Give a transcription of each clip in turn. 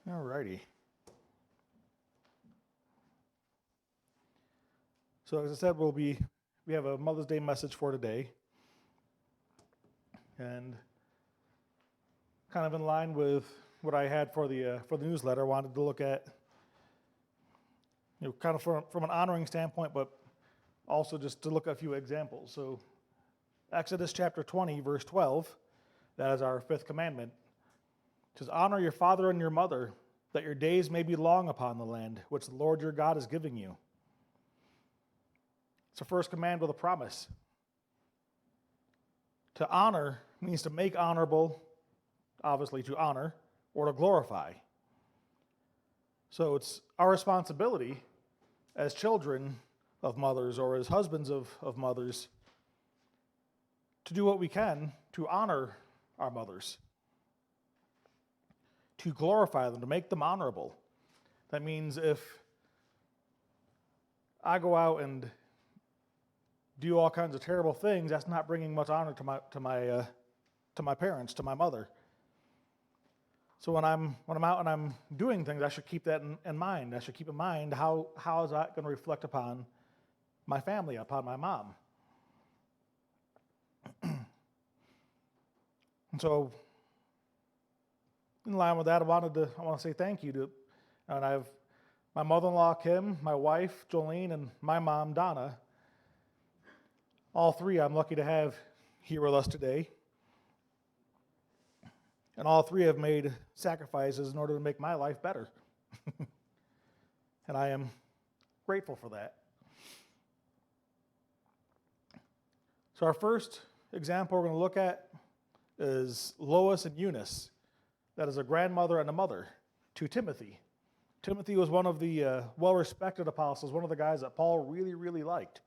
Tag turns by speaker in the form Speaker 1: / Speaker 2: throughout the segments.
Speaker 1: All righty. So as I said, we have a Mother's Day message for today, and kind of in line with what I had for the newsletter, I wanted to look at, kind of from an honoring standpoint, but also just to look at a few examples. So Exodus chapter 20, verse 12, that is our fifth commandment. It says, "Honor your father and your mother, that your days may be long upon the land, which the Lord your God is giving you." It's the first command with a promise. To honor means to make honorable, obviously to honor, or to glorify. So it's our responsibility as children of mothers or as husbands of mothers to do what we can to honor our mothers, to glorify them, to make them honorable. That means if I go out and do all kinds of terrible things, that's not bringing much honor to my parents, to my mother. So when I'm out and I'm doing things, I should keep that in mind. I should keep in mind how is that going to reflect upon my family, upon my mom. And so, in line with that, I want to say thank you to, and I have my mother-in-law Kim, my wife Jolene, and my mom Donna. All three I'm lucky to have here with us today. And all three have made sacrifices in order to make my life better. And I am grateful for that. So our first example we're going to look at is Lois and Eunice. That is a grandmother and a mother to Timothy. Timothy was one of the well-respected apostles, one of the guys that Paul really, really liked.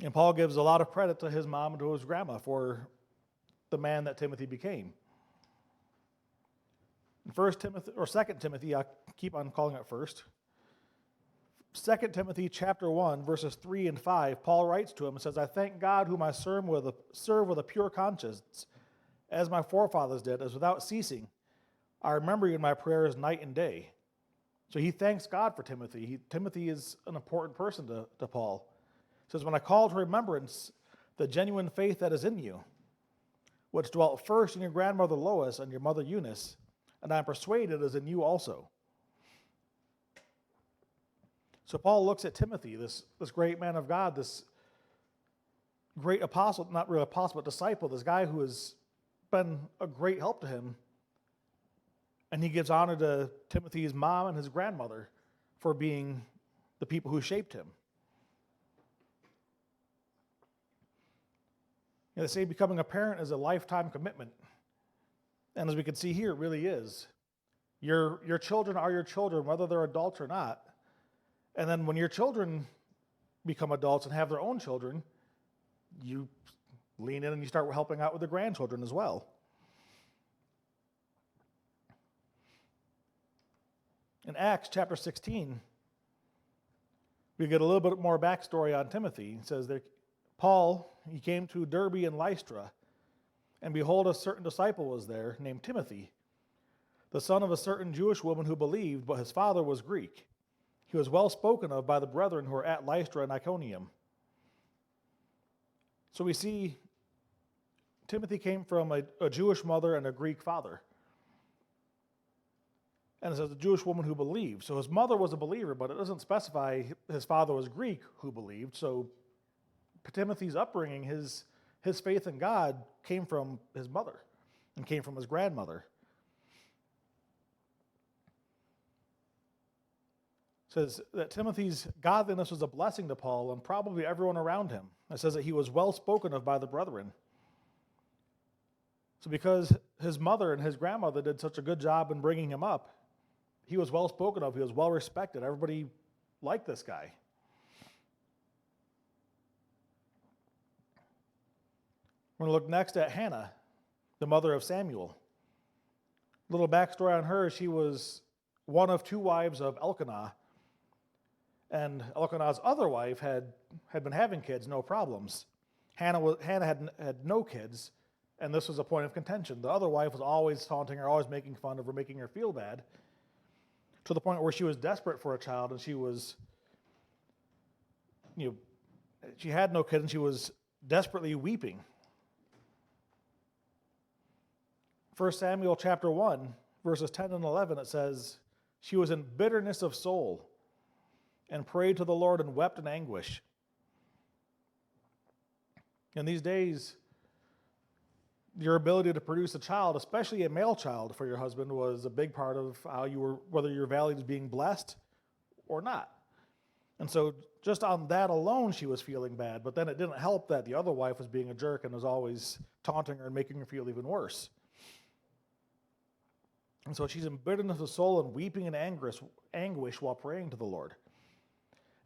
Speaker 1: And Paul gives a lot of credit to his mom and to his grandma for the man that Timothy became. In 2 Timothy, I keep on calling it first. 2 Timothy chapter 1, verses 3 and 5, Paul writes to him and says, "I thank God whom I serve with a pure conscience, as my forefathers did, as without ceasing. I remember you in my prayers night and day." So he thanks God for Timothy. Timothy is an important person to Paul. He says, "When I call to remembrance the genuine faith that is in you, which dwelt first in your grandmother Lois and your mother Eunice, and I am persuaded is in you also." So Paul looks at Timothy, this great man of God, this great apostle, not really apostle, but disciple, this guy who has been a great help to him. And he gives honor to Timothy's mom and his grandmother for being the people who shaped him. They say becoming a parent is a lifetime commitment. And as we can see here, it really is. Your children are your children, whether they're adults or not. And then when your children become adults and have their own children, you lean in and you start helping out with the grandchildren as well. In Acts chapter 16, we get a little bit more backstory on Timothy. It says that Paul, he came to Derbe and Lystra, and behold, a certain disciple was there named Timothy, the son of a certain Jewish woman who believed, but his father was Greek. He was well spoken of by the brethren who were at Lystra and Iconium. So we see Timothy came from a Jewish mother and a Greek father. And it says a Jewish woman who believed. So his mother was a believer, but it doesn't specify his father was Greek who believed. So Timothy's upbringing, his faith in God came from his mother and came from his grandmother. It says that Timothy's godliness was a blessing to Paul and probably everyone around him. It says that he was well spoken of by the brethren. So because his mother and his grandmother did such a good job in bringing him up, he was well spoken of, he was well respected. Everybody liked this guy. We're going to look next at Hannah, the mother of Samuel. Little backstory on her, she was one of two wives of Elkanah. And Elkanah's other wife had been having kids, no problems. Hannah had no kids, And this was a point of contention. The other wife was always taunting her, always making fun of her, making her feel bad, to the point where she was desperate for a child, and she was, she had no kid, and she was desperately weeping. 1 Samuel chapter 1, verses 10 and 11, it says, she was in bitterness of soul and prayed to the Lord and wept in anguish. In these days, your ability to produce a child, especially a male child for your husband, was a big part of how you were, whether your valued as being blessed or not. And so just on that alone, she was feeling bad. But then it didn't help that the other wife was being a jerk and was always taunting her and making her feel even worse. And so she's in bitterness of soul and weeping in anguish while praying to the Lord.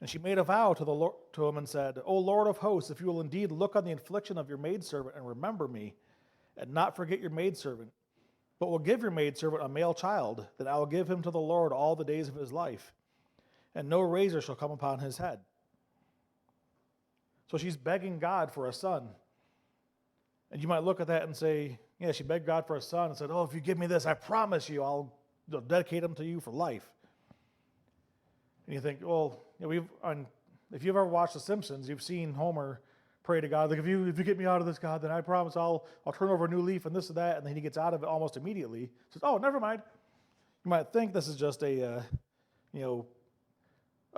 Speaker 1: And she made a vow to him and said, O Lord of hosts, if you will indeed look on the affliction of your maidservant and remember me, and not forget your maidservant, but will give your maidservant a male child, then I will give him to the Lord all the days of his life, and no razor shall come upon his head. So she's begging God for a son. And you might look at that and say, yeah, she begged God for a son and said, oh, if you give me this, I promise you I'll dedicate him to you for life. And you think, well, if you've ever watched The Simpsons, you've seen Homer pray to God, like, if you get me out of this, God, then I promise I'll turn over a new leaf and this and that, and then he gets out of it almost immediately. Says, oh, never mind. You might think this is just a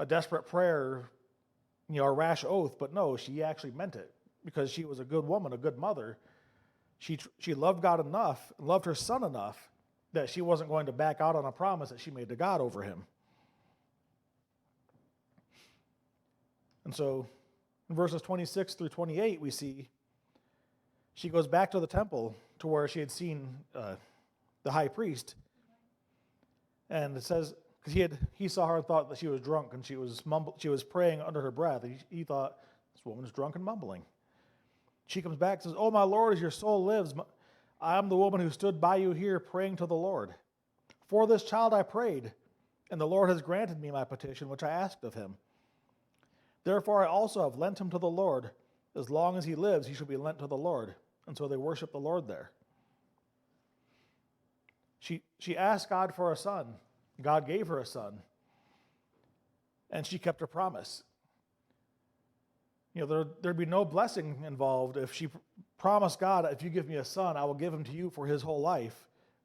Speaker 1: desperate prayer, a rash oath, but no, she actually meant it because she was a good woman, a good mother. She loved God enough, loved her son enough that she wasn't going to back out on a promise that she made to God over him. And so in verses 26 through 28, we see she goes back to the temple to where she had seen the high priest. And it says, because he saw her and thought that she was drunk, and she was praying under her breath. He thought, this woman is drunk and mumbling. She comes back and says, oh, my Lord, as your soul lives, I am the woman who stood by you here praying to the Lord. For this child I prayed, and the Lord has granted me my petition, which I asked of him. Therefore I also have lent him to the Lord. As long as he lives, he shall be lent to the Lord. And so they worship the Lord there. She asked God for a son. God gave her a son. And she kept her promise. There'd be no blessing involved if she promised God, if you give me a son, I will give him to you for his whole life.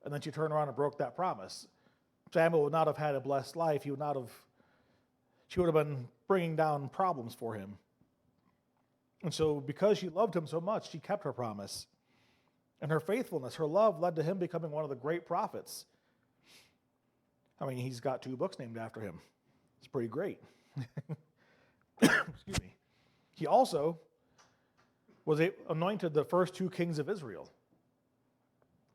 Speaker 1: And then she turned around and broke that promise. Samuel would not have had a blessed life. She would have been bringing down problems for him. And so because she loved him so much, she kept her promise. And her faithfulness, her love led to him becoming one of the great prophets. I mean, he's got 2 books named after him. It's pretty great. Excuse me. He also was anointed the first 2 kings of Israel.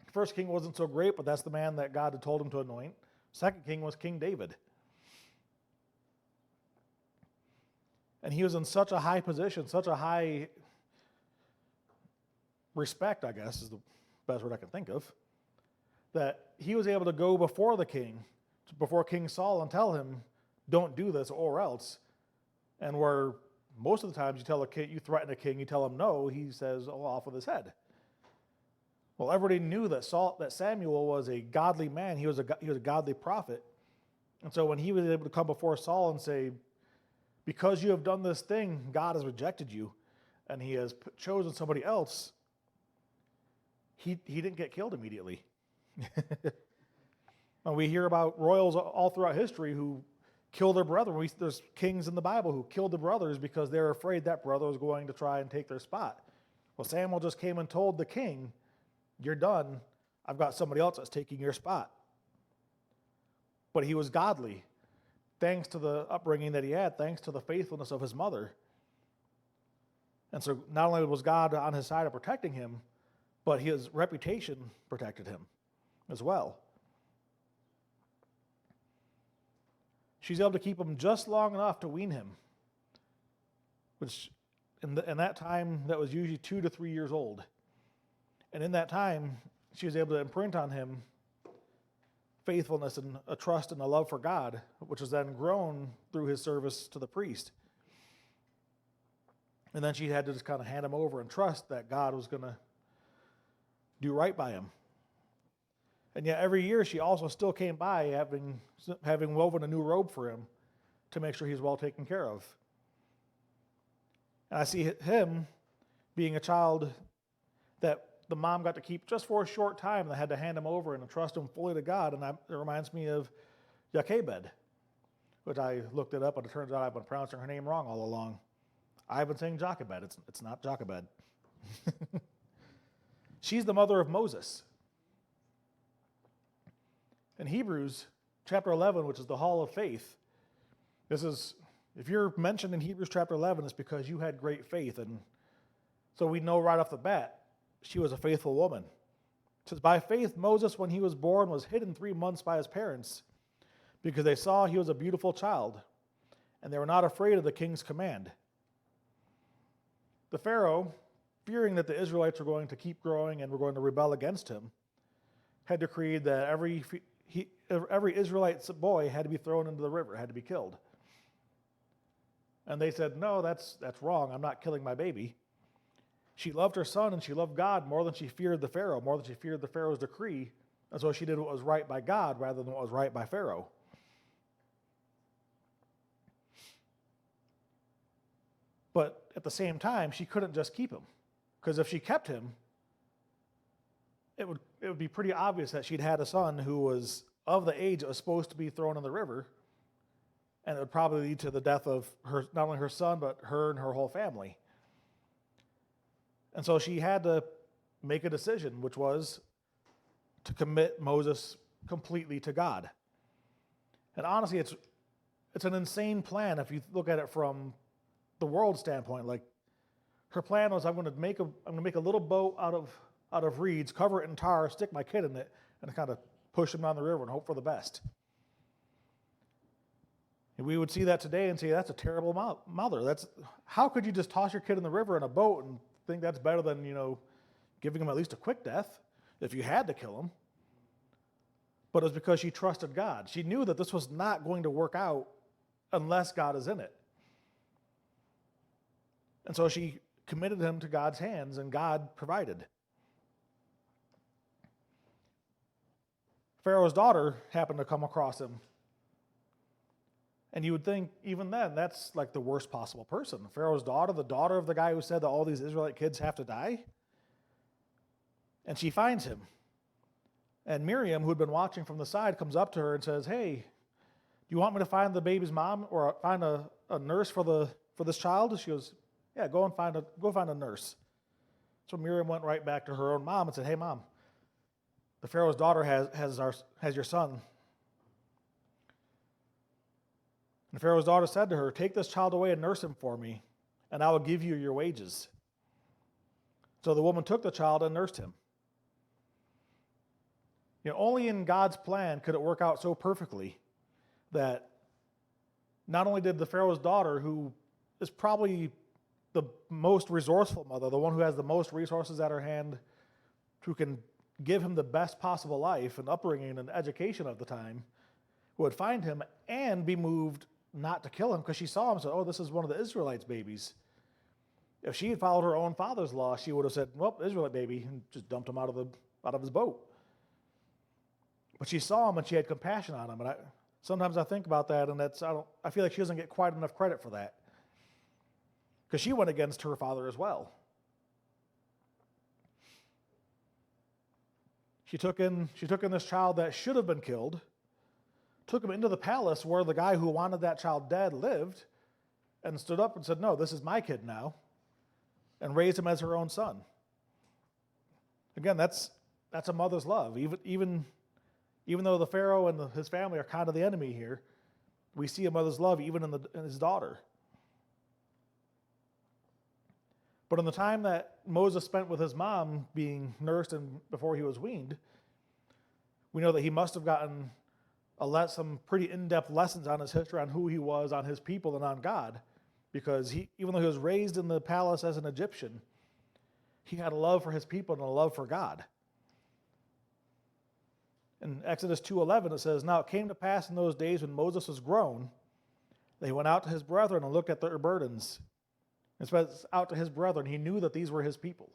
Speaker 1: The first king wasn't so great, but that's the man that God had told him to anoint. Second king was King David. And he was in such a high position, such a high respect, I guess is the best word I can think of, that he was able to go before the king, before King Saul, and tell him, don't do this or else. And where most of the times you threaten a king, you tell him no, he says, oh, off with his head. Well, everybody knew that Samuel was a godly man. He was a godly prophet. And so when he was able to come before Saul and say, because you have done this thing, God has rejected you, and he has chosen somebody else, he didn't get killed immediately. And we hear about royals all throughout history who kill their brother. There's kings in the Bible who killed the brothers because they're afraid that brother was going to try and take their spot. Well, Samuel just came and told the king, you're done. I've got somebody else that's taking your spot. But he was godly, thanks to the upbringing that he had, thanks to the faithfulness of his mother. And so not only was God on his side of protecting him, but his reputation protected him as well. She's able to keep him just long enough to wean him, which in that time, that was usually 2 to 3 years old. And in that time, she was able to imprint on him faithfulness and a trust and a love for God, which was then grown through his service to the priest. And then she had to just kind of hand him over and trust that God was going to do right by him. And yet every year she also still came by having woven a new robe for him to make sure he's well taken care of. And I see him being a child that the mom got to keep just for a short time, and they had to hand him over and entrust him fully to God. And it reminds me of Jochebed, which I looked it up, and it turns out I've been pronouncing her name wrong all along. I've been saying Jochebed. It's not Jochebed. She's the mother of Moses. In Hebrews chapter 11, which is the hall of faith, if you're mentioned in Hebrews chapter 11, it's because you had great faith. And so we know right off the bat, she was a faithful woman. It says, by faith, Moses, when he was born, was hidden 3 months by his parents because they saw he was a beautiful child, and they were not afraid of the king's command. The Pharaoh, fearing that the Israelites were going to keep growing and were going to rebel against him, had decreed that every Israelite boy had to be thrown into the river, had to be killed. And they said, no, that's wrong. I'm not killing my baby. She loved her son and she loved God more than she feared the Pharaoh, more than she feared the Pharaoh's decree. And so she did what was right by God rather than what was right by Pharaoh. But at the same time, she couldn't just keep him. Because if she kept him, it would be pretty obvious that she'd had a son who was of the age that was supposed to be thrown in the river. And it would probably lead to the death of her, not only her son, but her and her whole family. And so she had to make a decision, which was to commit Moses completely to God. And honestly, it's an insane plan if you look at it from the world standpoint. Like, her plan was, I'm going to make a little boat out of reeds, cover it in tar, stick my kid in it, and kind of push him down the river and hope for the best. And we would see that today and say, that's a terrible mother. How could you just toss your kid in the river in a boat and think that's better than, giving him at least a quick death if you had to kill him? But it was because she trusted God. She knew that this was not going to work out unless God is in it. And so she committed him to God's hands, and God provided. Pharaoh's daughter happened to come across him. And you would think, even then, that's like the worst possible person. Pharaoh's daughter, the daughter of the guy who said that all these Israelite kids have to die. And she finds him. And Miriam, who had been watching from the side, comes up to her and says, hey, do you want me to find the baby's mom or find a nurse for this child? She goes, yeah, go find a nurse. So Miriam went right back to her own mom and said, hey, Mom, the Pharaoh's daughter has your son. And Pharaoh's daughter said to her, take this child away and nurse him for me, and I will give you your wages. So the woman took the child and nursed him. Only in God's plan could it work out so perfectly that not only did the Pharaoh's daughter, who is probably the most resourceful mother, the one who has the most resources at her hand, who can give him the best possible life and upbringing and education of the time, would find him and be moved not to kill him because she saw him and said, oh, this is one of the Israelites' babies. If she had followed her own father's law, she would have said, well, Israelite baby, and just dumped him out of his boat. But she saw him and she had compassion on him. And sometimes I think about that, and I feel like she doesn't get quite enough credit for that, because she went against her father as well. She took in this child that should have been killed, took him into the palace where the guy who wanted that child dead lived, and stood up and said, no, this is my kid now, and raised him as her own son. Again, that's a mother's love. Even though the Pharaoh and his family are kind of the enemy here, we see a mother's love even in his daughter. But in the time that Moses spent with his mom being nursed and before he was weaned, we know that he must have gotten some pretty in-depth lessons on his history, on who he was, on his people, and on God. Because even though he was raised in the palace as an Egyptian, he had a love for his people and a love for God. In Exodus 2:11, it says, now it came to pass in those days when Moses was grown, that he went out to his brethren and looked at their burdens. And says out to his brethren, he knew that these were his people.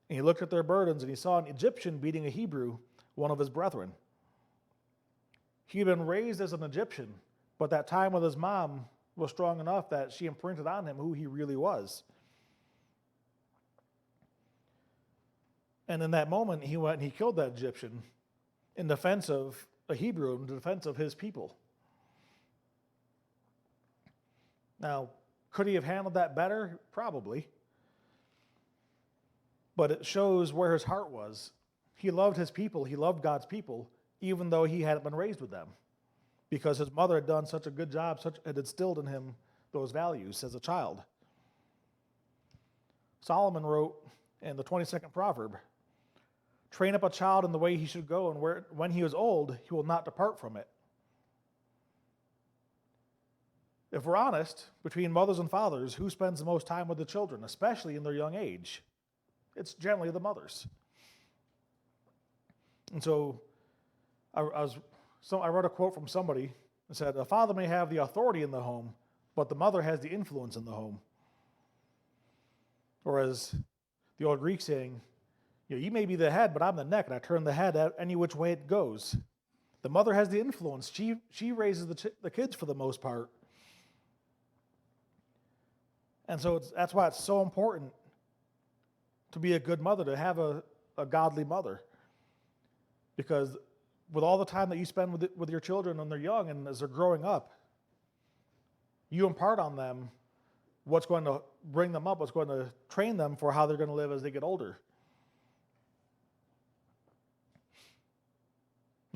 Speaker 1: And he looked at their burdens, and he saw an Egyptian beating a Hebrew, one of his brethren. He had been raised as an Egyptian, but that time with his mom was strong enough that she imprinted on him who he really was. And in that moment, he went and he killed that Egyptian in defense of a Hebrew, in defense of his people. Now, could he have handled that better? Probably. But it shows where his heart was. He loved his people. He loved God's people, even though he hadn't been raised with them, because his mother had done such a good job, had instilled in him those values as a child. Solomon wrote in the 22nd proverb, "Train up a child in the way he should go, and when he is old, he will not depart from it." If we're honest, between mothers and fathers, who spends the most time with the children, especially in their young age? It's generally the mothers. And so I read a quote from somebody that said, "A father may have the authority in the home, but the mother has the influence in the home." Or as the old Greek saying, you may be the head, but I'm the neck, and I turn the head any which way it goes. The mother has the influence. She raises the kids for the most part. And so that's why it's so important to be a good mother, to have a godly mother. Because with all the time that you spend with your children when they're young and as they're growing up, you impart on them what's going to bring them up, what's going to train them for how they're going to live as they get older.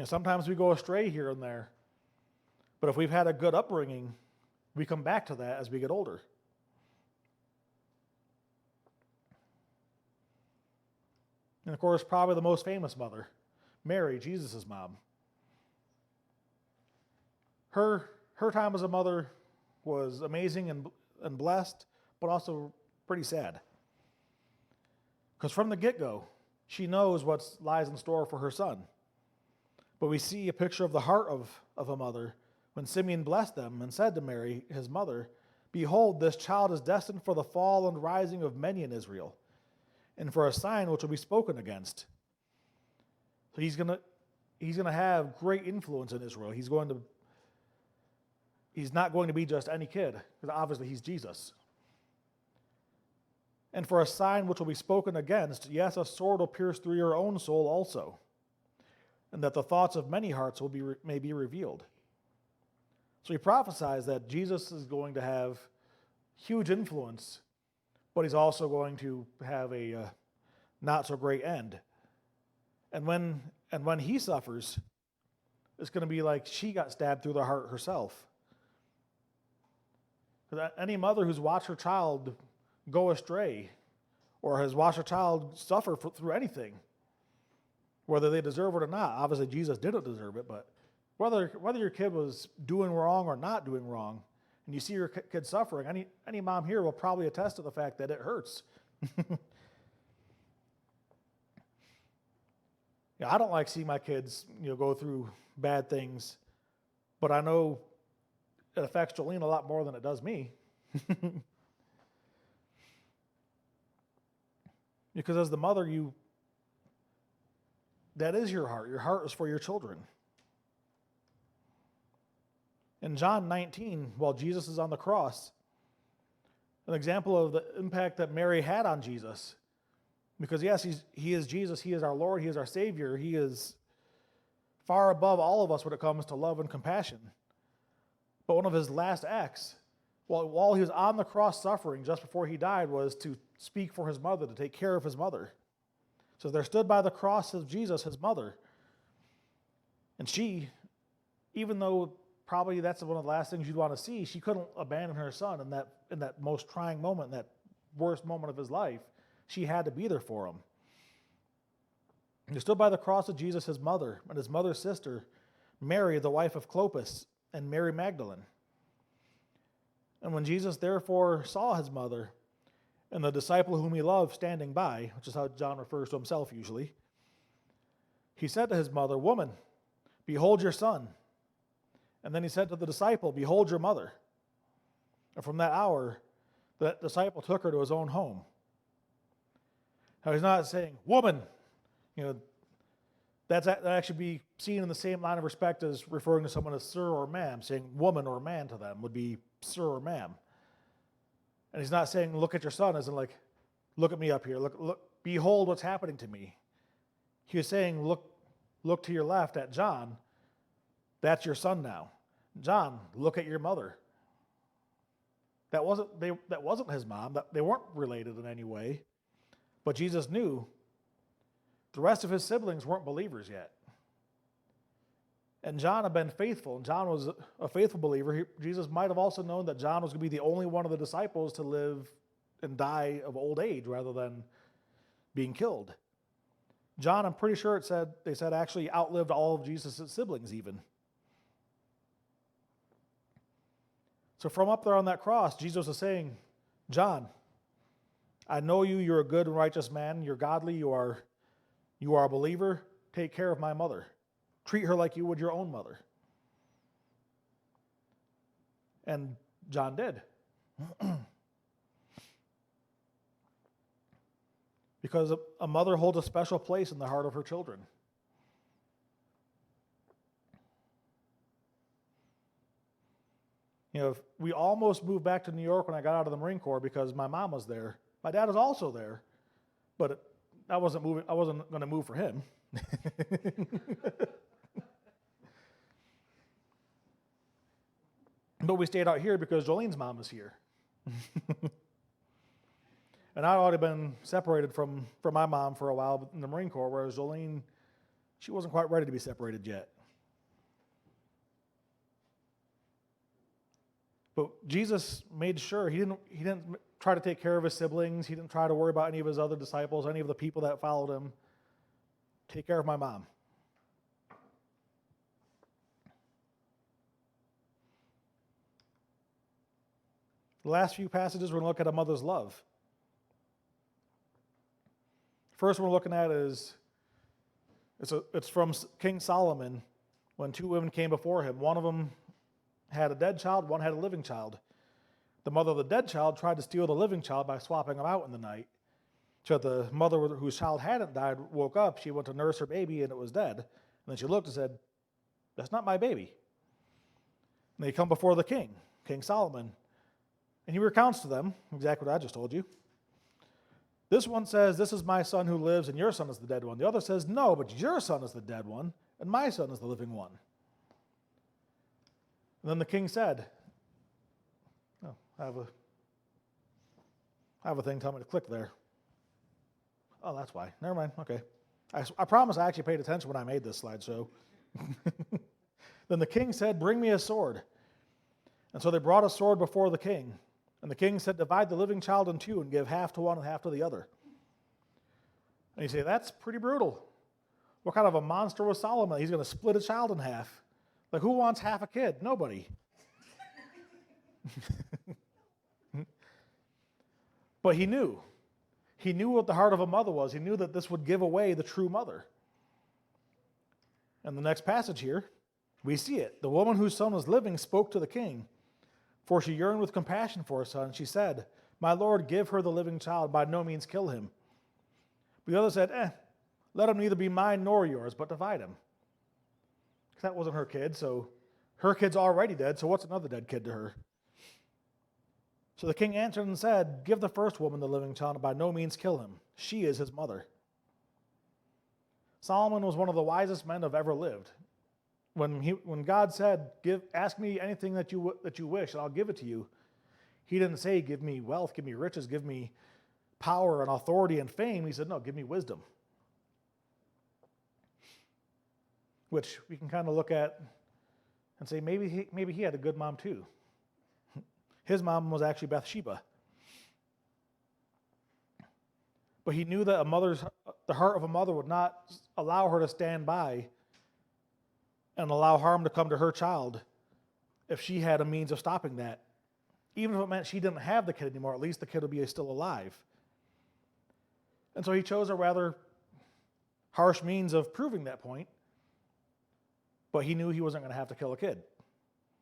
Speaker 1: Sometimes we go astray here and there, but if we've had a good upbringing, we come back to that as we get older. And of course, probably the most famous mother, Mary, Jesus' mom. Her time as a mother was amazing and blessed, but also pretty sad. Because from the get-go, she knows what lies in store for her son. But we see a picture of the heart of a mother when Simeon blessed them and said to Mary, his mother, "Behold, this child is destined for the fall and rising of many in Israel, and for a sign which will be spoken against." So he's going to have great influence in Israel. He's not going to be just any kid, because obviously he's Jesus. "And for a sign which will be spoken against, yes, a sword will pierce through your own soul also, and that the thoughts of many hearts may be revealed." So he prophesies that Jesus is going to have huge influence, but he's also going to have a not so great end. And when he suffers, it's going to be like she got stabbed through the heart herself. Because any mother who's watched her child go astray or has watched her child suffer through anything, whether they deserve it or not, obviously Jesus didn't deserve it, but whether your kid was doing wrong or not doing wrong, and you see your kid suffering, any mom here will probably attest to the fact that it hurts. I don't like seeing my kids go through bad things, but I know it affects Jolene a lot more than it does me. Because as the mother, that is your heart. Your heart is for your children. In John 19, while Jesus is on the cross, an example of the impact that Mary had on Jesus. Because yes, he is Jesus, he is our Lord, he is our Savior, he is far above all of us when it comes to love and compassion. But one of his last acts, while he was on the cross suffering just before he died, was to speak for his mother, to take care of his mother. So there stood by the cross of Jesus, his mother. And she, even though probably that's one of the last things you'd want to see, she couldn't abandon her son in that most trying moment, in that worst moment of his life. She had to be there for him. There stood by the cross of Jesus his mother and his mother's sister, Mary, the wife of Clopas, and Mary Magdalene. And when Jesus therefore saw his mother and the disciple whom he loved standing by, which is how John refers to himself usually, he said to his mother, "Woman, behold your son." And then he said to the disciple, "Behold your mother." And from that hour, that disciple took her to his own home. Now, he's not saying, woman. You know, that actually be seen in the same line of respect as referring to someone as sir or ma'am. Saying woman or man to them would be sir or ma'am. And he's not saying, look at your son, as in like, look at me up here. Look, behold what's happening to me. He was saying, look to your left at John. That's your son now. John, look at your mother. That wasn't his mom. They weren't related in any way. But Jesus knew the rest of his siblings weren't believers yet. And John had been faithful, and John was a faithful believer. Jesus might have also known that John was going to be the only one of the disciples to live and die of old age rather than being killed. John, I'm pretty sure they said actually outlived all of Jesus' siblings even. So from up there on that cross, Jesus is saying, John, I know you're a good and righteous man, you're godly, you are a believer, take care of my mother. Treat her like you would your own mother. And John did. Because a mother holds a special place in the heart of her children. You know, we almost moved back to New York when I got out of the Marine Corps because my mom was there. My dad is also there, but I wasn't going to move for him. But we stayed out here because Jolene's mom is here. And I'd already been separated from my mom for a while in the Marine Corps, whereas Jolene, she wasn't quite ready to be separated yet. But Jesus made sure he didn't try to take care of his siblings. He didn't try to worry about any of his other disciples, any of the people that followed him. Take care of my mom. The last few passages, we're going to look at a mother's love. First one we're looking at is, it's from King Solomon when two women came before him. One of them had a dead child, one had a living child. The mother of the dead child tried to steal the living child by swapping them out in the night. So the mother whose child hadn't died woke up, she went to nurse her baby and it was dead. And then she looked and said, that's not my baby. And they come before the king, King Solomon. And he recounts to them exactly what I just told you. This one says, this is my son who lives and your son is the dead one. The other says, no, but your son is the dead one and my son is the living one. And then the king said, oh, I have a thing telling me to click there. Oh, that's why. Never mind. Okay. I promise I actually paid attention when I made this slideshow. Then the king said, bring me a sword. And so they brought a sword before the king. And the king said, divide the living child in two and give half to one and half to the other. And you say, that's pretty brutal. What kind of a monster was Solomon? He's going to split a child in half. Like, who wants half a kid? Nobody. But he knew. He knew what the heart of a mother was. He knew that this would give away the true mother. And the next passage here, we see it. The woman whose son was living spoke to the king, for she yearned with compassion for her son. She said, my lord, give her the living child, by no means kill him. But the other said, let him neither be mine nor yours, but divide him. Because that wasn't her kid, so her kid's already dead, so what's another dead kid to her? So the king answered and said, give the first woman the living child, and by no means kill him. She is his mother. Solomon was one of the wisest men who have ever lived. When God said, ask me anything that you wish, and I'll give it to you, he didn't say, give me wealth, give me riches, give me power and authority and fame. He said, no, give me wisdom. Which we can kind of look at and say, maybe he had a good mom too. His mom was actually Bathsheba. But he knew that the heart of a mother would not allow her to stand by and allow harm to come to her child if she had a means of stopping that. Even if it meant she didn't have the kid anymore, at least the kid would be still alive. And so he chose a rather harsh means of proving that point, but he knew he wasn't going to have to kill a kid.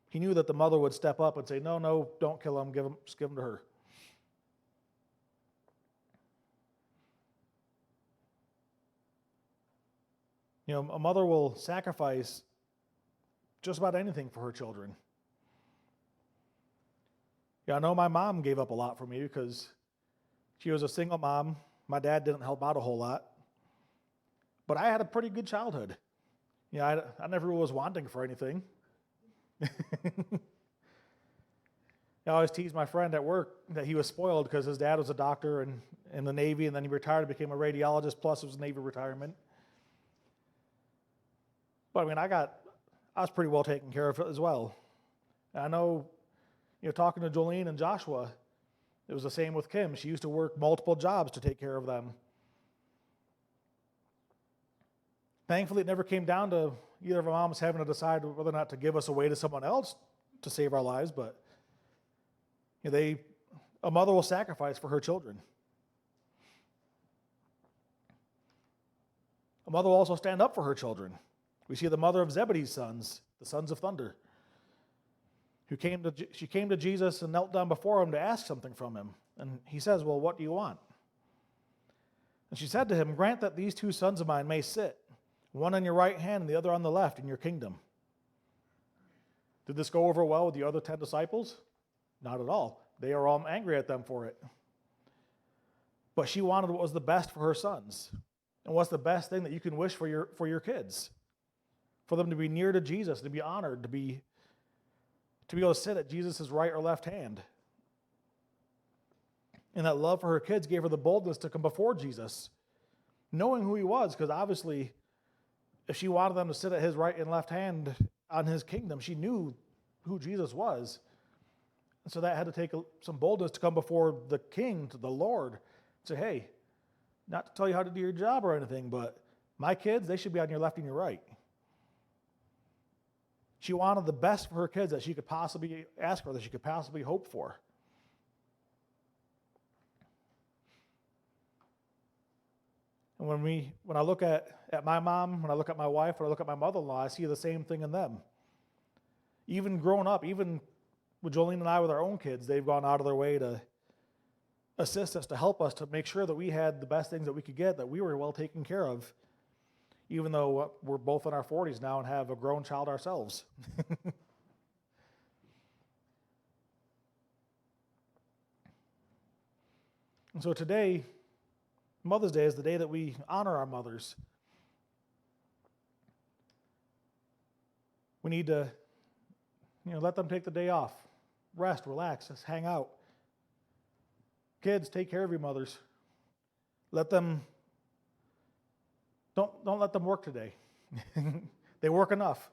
Speaker 1: He knew that the mother would step up and say, no, don't kill him, just give him to her. A mother will sacrifice just about anything for her children. I know my mom gave up a lot for me because she was a single mom. My dad didn't help out a whole lot. But I had a pretty good childhood. I never was wanting for anything. I always tease my friend at work that he was spoiled because his dad was a doctor and in the Navy, and then he retired and became a radiologist, plus it was a Navy retirement. But I was pretty well taken care of as well. And I know, talking to Jolene and Joshua, it was the same with Kim. She used to work multiple jobs to take care of them. Thankfully, it never came down to either of our moms having to decide whether or not to give us away to someone else to save our lives, but a mother will sacrifice for her children. A mother will also stand up for her children. We see the mother of Zebedee's sons, the sons of thunder, she came to Jesus and knelt down before him to ask something from him. And he says, well, what do you want? And she said to him, grant that these two sons of mine may sit, one on your right hand and the other on the left in your kingdom. Did this go over well with the other 10 disciples? Not at all. They are all angry at them for it. But she wanted what was the best for her sons. And what's the best thing that you can wish for your kids? For them to be near to Jesus, to be honored, to be able to sit at Jesus' right or left hand. And that love for her kids gave her the boldness to come before Jesus, knowing who he was, because obviously, if she wanted them to sit at his right and left hand on his kingdom, she knew who Jesus was. And so that had to take some boldness to come before the king, to the Lord, and say, hey, not to tell you how to do your job or anything, but my kids, they should be on your left and your right. She wanted the best for her kids that she could possibly ask for, that she could possibly hope for. And when I look at my mom, when I look at my wife, when I look at my mother-in-law, I see the same thing in them. Even growing up, even with Jolene and I with our own kids, they've gone out of their way to assist us, to help us, to make sure that we had the best things that we could get, that we were well taken care of, even though we're both in our 40s now and have a grown child ourselves. And so today, Mother's Day is the day that we honor our mothers. We need to, let them take the day off, rest, relax, just hang out. Kids, take care of your mothers. Don't let them work today. They work enough.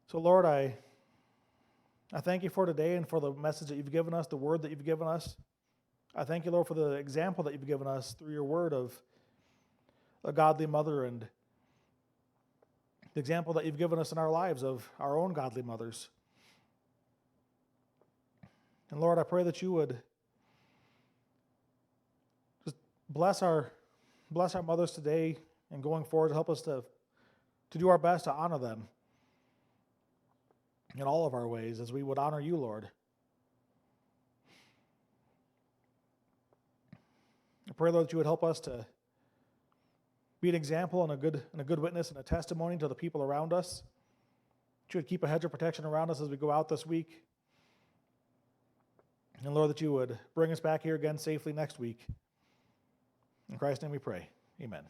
Speaker 1: So Lord, I thank you for today and for the message that you've given us, the word that you've given us. I thank you, Lord, for the example that you've given us through your word of a godly mother and the example that you've given us in our lives of our own godly mothers. And Lord, I pray that you would just bless our mothers today and going forward to help us to do our best to honor them in all of our ways as we would honor you, Lord. I pray, Lord, that you would help us to be an example and a good witness and a testimony to the people around us. That you would keep a hedge of protection around us as we go out this week. And Lord, that you would bring us back here again safely next week. In Christ's name we pray. Amen.